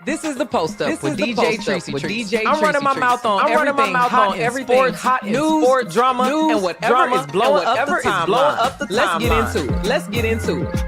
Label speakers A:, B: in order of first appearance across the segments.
A: This is the post up with DJ Tricey Trice.
B: I'm running my mouth on everything hot in sports, news, drama, and whatever is blowing up the timeline. Let's get into it.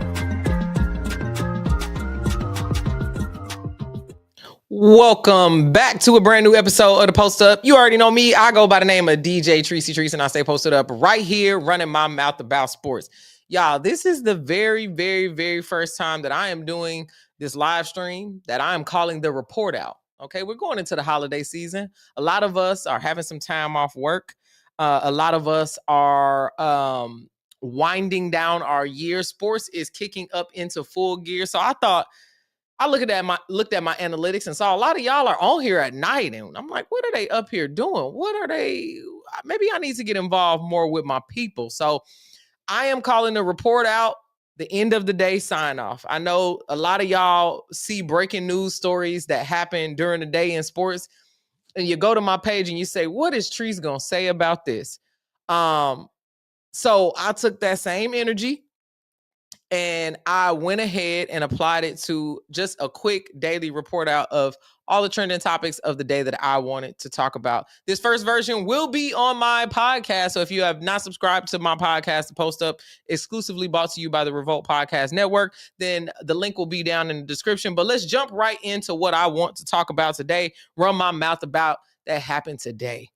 A: Welcome back to a brand new episode of the Post Up. You already know me. I go by the name of DJ Tricey Trice, and I stay posted up right here, running my mouth about sports. Y'all, this is the very, very, very first time that I am doing this live stream that I am calling the report out. Okay, we're going into the holiday season. A lot of us are having some time off work. A lot of us are winding down our year. Sports is kicking up into full gear. So I thought, I looked at my analytics and saw a lot of y'all are on here at night. And I'm like, what are they up here doing? What are they? Maybe I need to get involved more with my people. So I am calling the report out, the end of the day sign off. I know a lot of y'all see breaking news stories that happen during the day in sports. And you go to my page and you say, what is Trees going to say about this? So I took that same energy and I went ahead and applied it to just a quick daily report out of all the trending topics of the day that I wanted to talk about. This first version will be on my podcast. So if you have not subscribed to my podcast, The Post Up, exclusively brought to you by the Revolt Podcast Network, then the link will be down in the description. But let's jump right into what I want to talk about today, run my mouth about that happened today.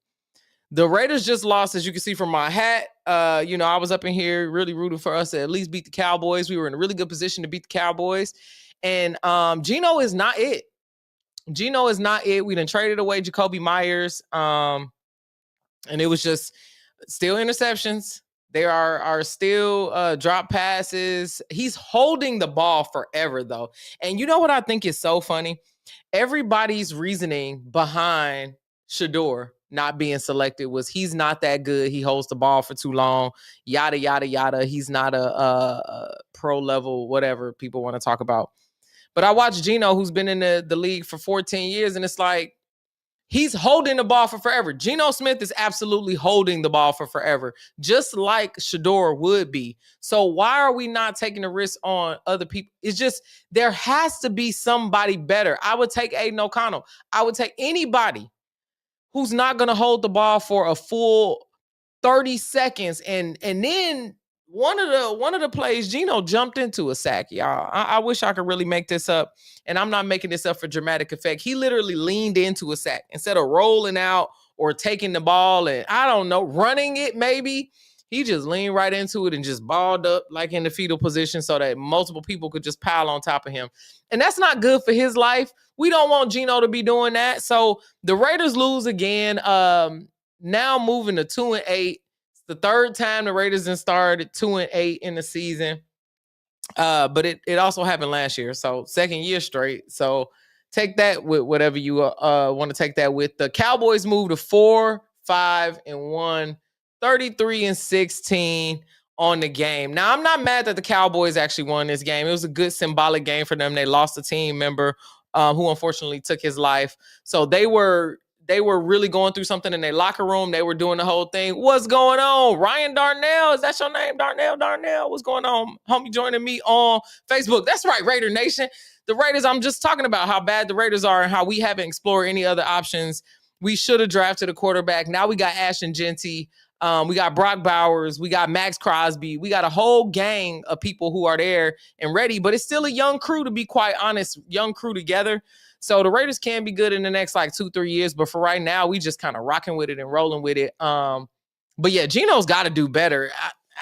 A: The Raiders just lost, as you can see from my hat. I was up in here really rooting for us to at least beat the Cowboys. We were in a really good position to beat the Cowboys. And Geno is not it. Geno is not it. We done traded away Jacoby Myers. And it was just still interceptions. There are still drop passes. He's holding the ball forever, though. And you know what I think is so funny? Everybody's reasoning behind Shedeur not being selected was he's not that good. He holds the ball for too long, yada, yada, yada. He's not a pro level, whatever people want to talk about. But I watched Geno, who's been in the league for 14 years, and it's like he's holding the ball for forever. Geno Smith is absolutely holding the ball for forever, just like Shedeur would be. So why are we not taking a risk on other people? It's just there has to be somebody better. I would take Aiden O'Connell. I would take anybody who's not going to hold the ball for a full 30 seconds. And then one of the plays, Geno jumped into a sack, y'all. I wish I could really make this up. And I'm not making this up for dramatic effect. He literally leaned into a sack instead of rolling out or taking the ball and, I don't know, running it maybe. He just leaned right into it and just balled up like in the fetal position so that multiple people could just pile on top of him. And that's not good for his life. We don't want Geno to be doing that. So the Raiders lose again. Now moving to 2-8. It's the third time the Raiders have started 2-8 in the season. But it also happened last year. So second year straight. So take that with whatever you want to take that with. The Cowboys moved to 4-5-1. 33-16 on the game. Now, I'm not mad that the Cowboys actually won this game. It was a good symbolic game for them. They lost a team member who unfortunately took his life. So they were really going through something in their locker room. They were doing the whole thing. What's going on? Ryan Darnell, is that your name? Darnell, what's going on? Homie joining me on Facebook. That's right, Raider Nation. The Raiders, I'm just talking about how bad the Raiders are and how we haven't explored any other options. We should have drafted a quarterback. Now we got Ashton Genty. We got Brock Bowers. We got Max Crosby. We got a whole gang of people who are there and ready, but it's still a young crew, to be quite honest, young crew together. So the Raiders can be good in the next like 2-3 years, but for right now, we just kind of rocking with it and rolling with it. But yeah, Geno's got to do better.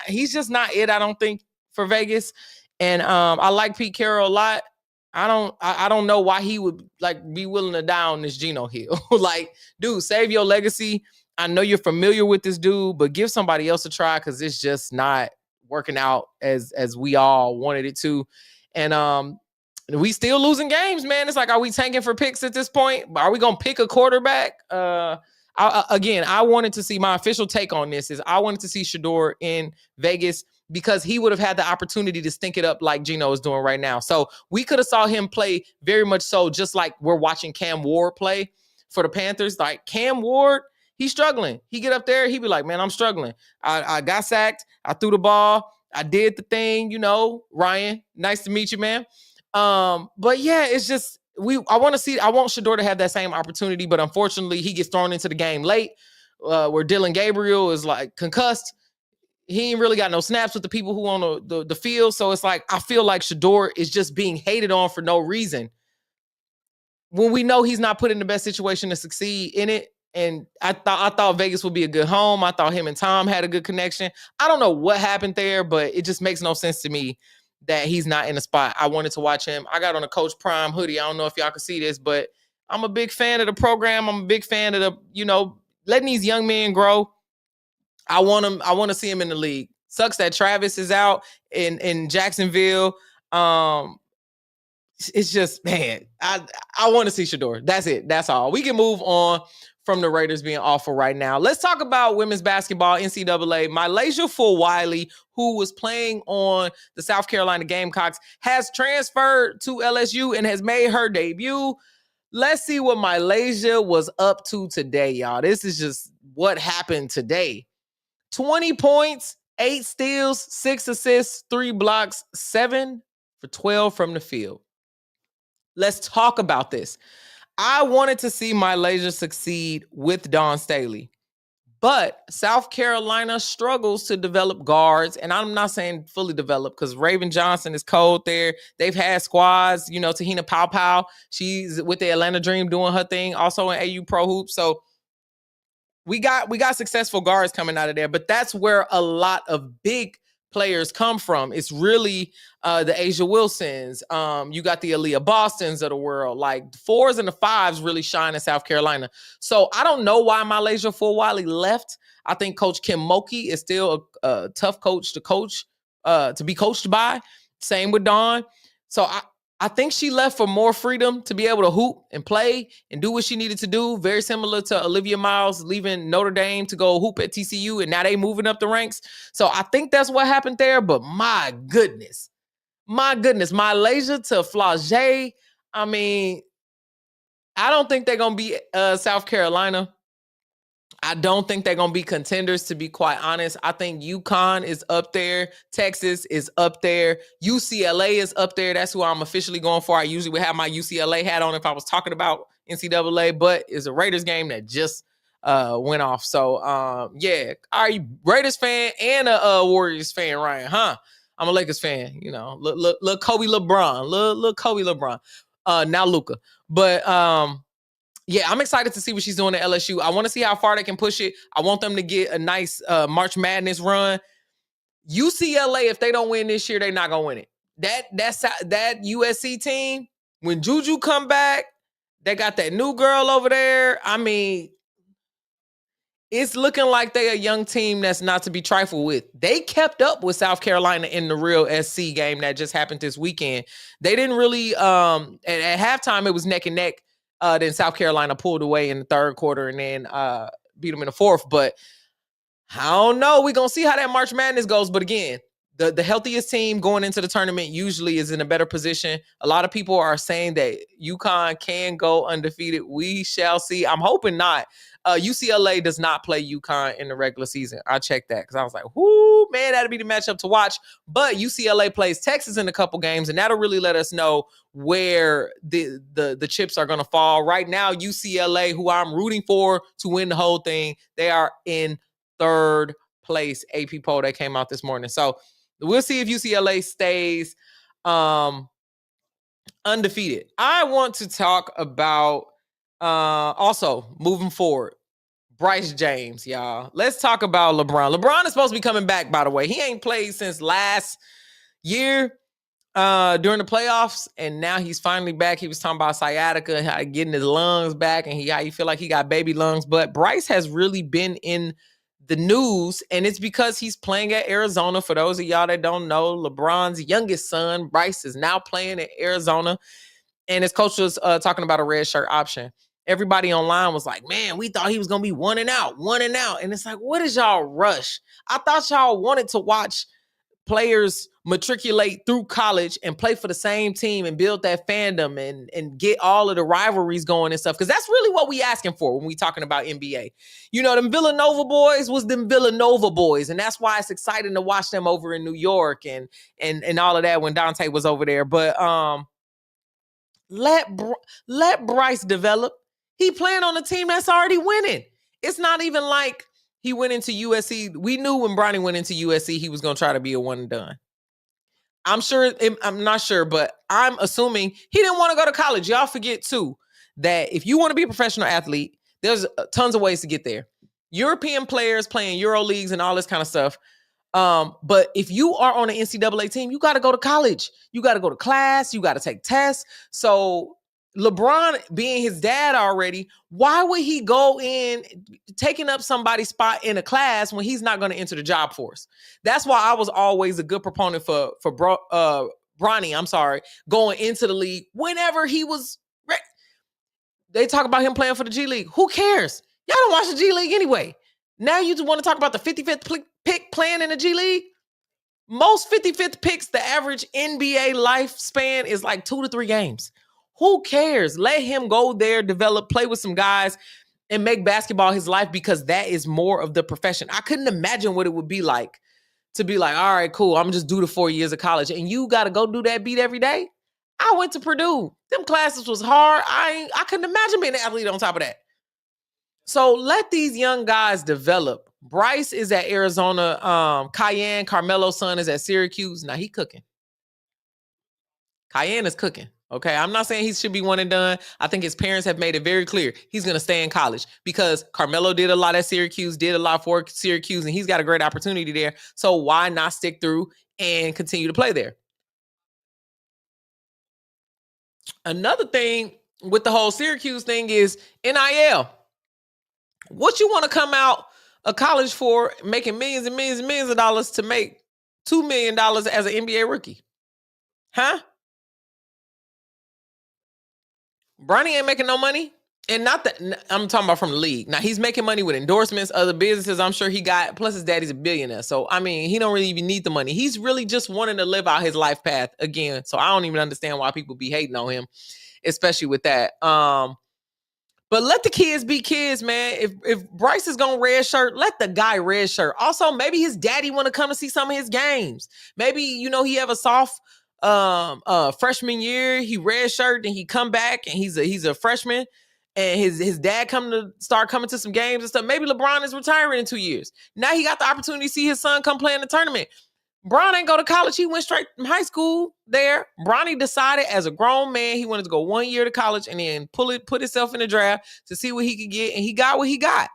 A: He's just not it, I don't think, for Vegas. And I like Pete Carroll a lot. I don't know why he would like be willing to die on this Geno hill. Like, dude, save your legacy. I know you're familiar with this dude, but give somebody else a try because it's just not working out as we all wanted it to. And we still losing games, man. It's like, are we tanking for picks at this point? Are we going to pick a quarterback? I wanted to see, my official take on this is I wanted to see Shedeur in Vegas because he would have had the opportunity to stink it up like Geno is doing right now. So we could have saw him play very much so just like we're watching Cam Ward play for the Panthers. Like Cam Ward, he's struggling. He get up there, he be like, man, I'm struggling. I got sacked. I threw the ball. I did the thing, Ryan, nice to meet you, man. But yeah, it's just I want Shedeur to have that same opportunity, but unfortunately he gets thrown into the game late, where Dylan Gabriel is like concussed. He ain't really got no snaps with the people who on the field. So it's like, I feel like Shedeur is just being hated on for no reason, when we know he's not put in the best situation to succeed in it. And I thought Vegas would be a good home. I thought him and Tom had a good connection. I don't know what happened there, but it just makes no sense to me that he's not in the spot. I wanted to watch him. I got on a Coach Prime hoodie. I don't know if y'all can see this, but I'm a big fan of the program. I'm a big fan of letting these young men grow. I want to see him in the league. Sucks that Travis is out in Jacksonville. It's just, man, I want to see Shedeur. That's it. That's all. We can move on from the Raiders being awful right now. Let's talk about women's basketball, NCAA. Malaysia Fulwiley, who was playing on the South Carolina Gamecocks, has transferred to LSU and has made her debut. Let's see what Malaysia was up to today, y'all. This is just what happened today. 20 points, 8 steals, 6 assists, 3 blocks, 7 for 12 from the field. Let's talk about this. I wanted to see Malaysia succeed with Dawn Staley, but South Carolina struggles to develop guards, and I'm not saying fully develop because Raven Johnson is cold there. They've had squads, Tahina Pow. She's with the Atlanta Dream doing her thing, also in AU Pro Hoops. So we got successful guards coming out of there, but that's where a lot of big players come from. It's really the Asia Wilsons. You got the Aaliyah Bostons of the world. Like the 4s and the 5s really shine in South Carolina. So I don't know why Malaysia Fulwiley left. I think Coach Kim Mulkey is still a tough coach to be coached by. Same with Dawn. So I think she left for more freedom to be able to hoop and play and do what she needed to do. Very similar to Olivia Miles leaving Notre Dame to go hoop at TCU, and now they moving up the ranks. So I think that's what happened there. But my goodness, Malaysia to Flagey. I mean, I don't think they're going to be South Carolina. I don't think they're going to be contenders, to be quite honest. I think UConn is up there. Texas is up there. UCLA is up there. That's who I'm officially going for. I usually would have my UCLA hat on if I was talking about NCAA, but it's a Raiders game that just went off. So, yeah. Are you Raiders fan and a Warriors fan, Ryan? Huh? I'm a Lakers fan. Little Kobe LeBron. Little Kobe LeBron. Now Luka. But, yeah, I'm excited to see what she's doing at LSU. I want to see how far they can push it. I want them to get a nice March Madness run. UCLA, if they don't win this year, they're not going to win it. That USC team, when Juju come back, they got that new girl over there. I mean, it's looking like they're a young team that's not to be trifled with. They kept up with South Carolina in the real SC game that just happened this weekend. They didn't really, at halftime, it was neck and neck. Then South Carolina pulled away in the third quarter and then beat them in the fourth. But I don't know. We're going to see how that March Madness goes. But again, the healthiest team going into the tournament usually is in a better position. A lot of people are saying that UConn can go undefeated. We shall see. I'm hoping not. UCLA does not play UConn in the regular season. I checked that because I was like, whoo, man, that'd be the matchup to watch. But UCLA plays Texas in a couple games, and that'll really let us know where the chips are going to fall. Right now, UCLA, who I'm rooting for to win the whole thing, they are in third place AP poll that came out this morning. So we'll see if UCLA stays undefeated. I want to talk about also moving forward, Bryce James, y'all. Let's talk about LeBron. LeBron is supposed to be coming back, by the way. He ain't played since last year during the playoffs, and now he's finally back. He was talking about sciatica, getting his lungs back, and how you feel like he got baby lungs. But Bryce has really been in the news, and it's because he's playing at Arizona. For those of y'all that don't know, LeBron's youngest son, Bryce, is now playing at Arizona, and his coach was talking about a redshirt option. Everybody online was like, man, we thought he was going to be one and out. And it's like, what is y'all rush? I thought y'all wanted to watch players matriculate through college and play for the same team and build that fandom and get all of the rivalries going and stuff. Because that's really what we asking for when we talking about NBA. Them Villanova boys was them Villanova boys. And that's why it's exciting to watch them over in New York and all of that when Dante was over there. But Let Bryce develop. He playing on a team that's already winning. It's not even like he went into USC. We knew when Bronny went into USC, he was going to try to be a one and done. I'm not sure, but I'm assuming he didn't want to go to college. Y'all forget too that if you want to be a professional athlete, there's tons of ways to get there. European players playing Euro leagues and all this kind of stuff. But if you are on an NCAA team, you got to go to college. You got to go to class. You got to take tests. So LeBron, being his dad already, why would he go in taking up somebody's spot in a class when he's not going to enter the job force? That's why I was always a good proponent for Bronny, going into the league whenever he was ready. They talk about him playing for the G League. Who cares? Y'all don't watch the G League anyway. Now you just want to talk about the 55th pick playing in the G League? Most 55th picks, the average NBA lifespan is like 2 to 3 games. Who cares? Let him go there, develop, play with some guys, and make basketball his life, because that is more of the profession. I couldn't imagine what it would be like to be like, all right, cool, I'm just do the 4 years of college, and you got to go do that beat every day. I went to Purdue. Them classes was hard. I couldn't imagine being an athlete on top of that. So let these young guys develop. Bryce is at Arizona. Cayenne, Carmelo's son, is at Syracuse. Now he cooking. Cayenne is cooking. Okay, I'm not saying he should be one and done. I think his parents have made it very clear he's going to stay in college, because Carmelo did a lot at Syracuse, did a lot for Syracuse, and he's got a great opportunity there. So why not stick through and continue to play there? Another thing with the whole Syracuse thing is NIL. What you want to come out of college for, making millions and millions and millions of dollars, to make $2 million as an NBA rookie? Huh? Bronny ain't making no money. And not that I'm talking about from the league. Now he's making money with endorsements, other businesses I'm sure he got. Plus his daddy's a billionaire. So, I mean, he don't really even need the money. He's really just wanting to live out his life path again. So I don't even understand why people be hating on him, especially with that. But let the kids be kids, man. If Bryce is going redshirt, let the guy redshirt. Also, maybe his daddy want to come and see some of his games. Maybe, he have a soft freshman year, he redshirt, and he come back and he's a freshman, and his dad start coming to some games and stuff. Maybe LeBron is retiring in 2 years. Now he got the opportunity to see his son come play in the tournament. Bron ain't go to college. He went straight from high school there. Bronny decided as a grown man he wanted to go 1 year to college and then put himself in the draft to see what he could get, and he got what he got.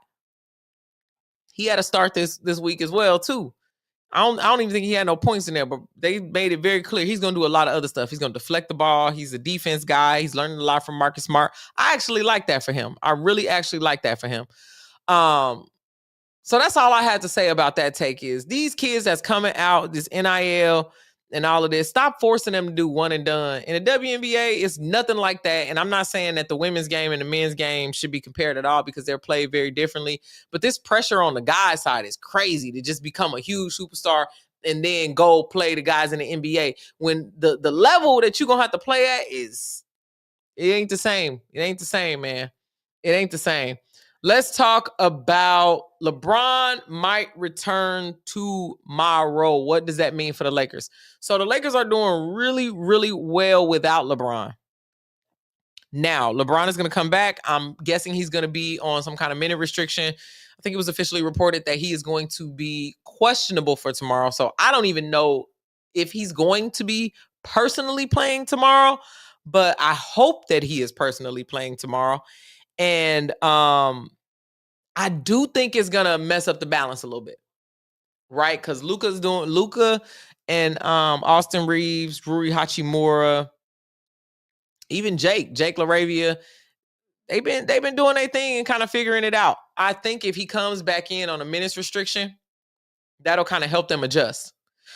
A: He had to start this week as well too. I don't even think he had no points in there, but they made it very clear he's going to do a lot of other stuff. He's going to deflect the ball. He's a defense guy. He's learning a lot from Marcus Smart. I actually like that for him. I really actually like that for him. So that's all I had to say about that take is these kids that's coming out, this NIL and all of this, stop forcing them to do one and done. In the WNBA, it's nothing like that. And I'm not saying that the women's game and the men's game should be compared at all, because they're played very differently. But this pressure on the guys' side is crazy, to just become a huge superstar and then go play the guys in the NBA. When the level that you're going to have to play at it ain't the same. It ain't the same, man. It ain't the same. Let's talk about LeBron might return tomorrow. What does that mean for the Lakers? So the Lakers are doing really, really well without LeBron. Now, LeBron is going to come back. I'm guessing he's going to be on some kind of minute restriction. I think it was officially reported that he is going to be questionable for tomorrow. So I don't even know if he's going to be personally playing tomorrow, but I hope that he is personally playing tomorrow. And I do think it's gonna mess up the balance a little bit, right? Because Luka and Austin Reeves, Rui Hachimura, even Jake LaRavia, they've been doing their thing and kind of figuring it out. I think if he comes back in on a minutes restriction, that'll kind of help them adjust.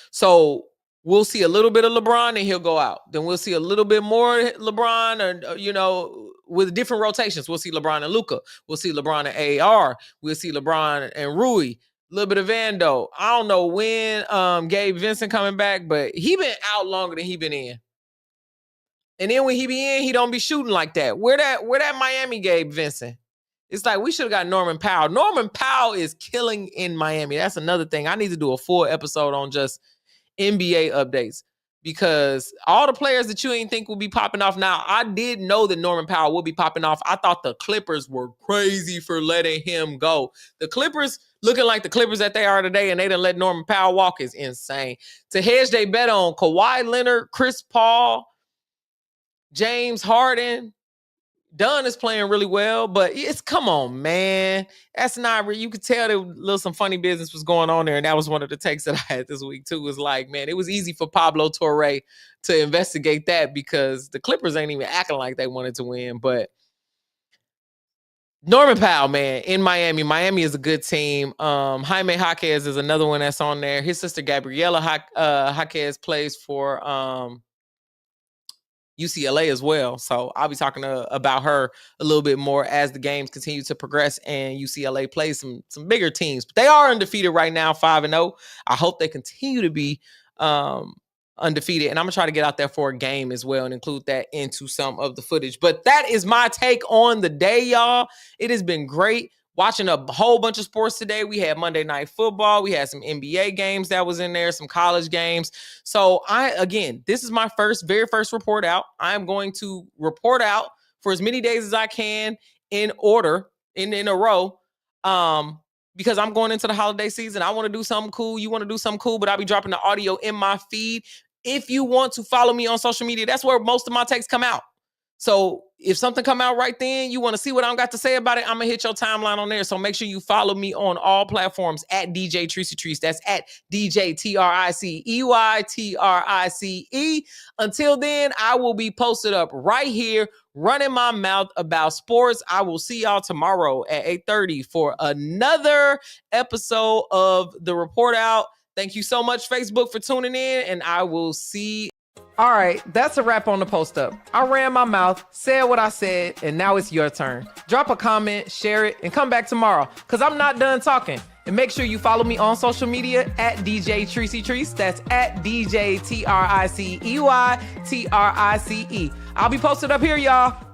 A: So we'll see a little bit of LeBron and he'll go out. Then we'll see a little bit more LeBron, or, with different rotations. We'll see LeBron and Luka. We'll see LeBron and AR. We'll see LeBron and Rui. A little bit of Vando. I don't know when Gabe Vincent coming back, but he been out longer than he been in. And then when he be in, he don't be shooting like that. Where that Miami Gabe Vincent? It's like we should have got Norman Powell. Norman Powell is killing in Miami. That's another thing. I need to do a full episode on just NBA updates. because all the players that you ain't think will be popping off. Now, I did know that Norman Powell would be popping off. I thought the Clippers were crazy for letting him go. The Clippers, looking like the Clippers that they are today, and they didn't let Norman Powell walk, is insane. To hedge they bet on Kawhi Leonard, Chris Paul, James Harden. Dunn is playing really well, but come on, man. That's not you could tell there some funny business was going on there, and that was one of the takes that I had this week too. Was like, man, it was easy for Pablo Torre to investigate that because the Clippers ain't even acting like they wanted to win. But Norman Powell, man, in Miami. Miami is a good team. Jaime Jaquez is another one that's on there. His sister Gabriela Jaquez plays for UCLA as well. So I'll be talking about her a little bit more as the games continue to progress and UCLA plays some bigger teams. But they are undefeated right now, 5-0. I hope they continue to be undefeated. And I'm going to try to get out there for a game as well and include that into some of the footage. But that is my take on the day, y'all. It has been great watching a whole bunch of sports today. We had Monday Night Football. We had some NBA games that was in there, some college games. So this is my very first report out. I'm going to report out for as many days as I can in order, in a row, because I'm going into the holiday season. I want to do something cool. You want to do something cool, but I'll be dropping the audio in my feed. If you want to follow me on social media, that's where most of my takes come out. So if something come out right then, you want to see what I got to say about it, I'm going to hit your timeline on there. So make sure you follow me on all platforms at DJ Tricey Trice. That's at DJ TRICEY. Until then, I will be posted up right here, running my mouth about sports. I will see y'all tomorrow at 8:30 for another episode of The Report Out. Thank you so much, Facebook, for tuning in, and I will see.
B: All right, that's a wrap on the post up. I ran my mouth, said what I said, and now it's your turn. Drop a comment, share it, and come back tomorrow, because I'm not done talking. And make sure you follow me on social media at DJ Tricey Trice. That's at DJ TRICEY TRICE. I'll be posted up here, y'all.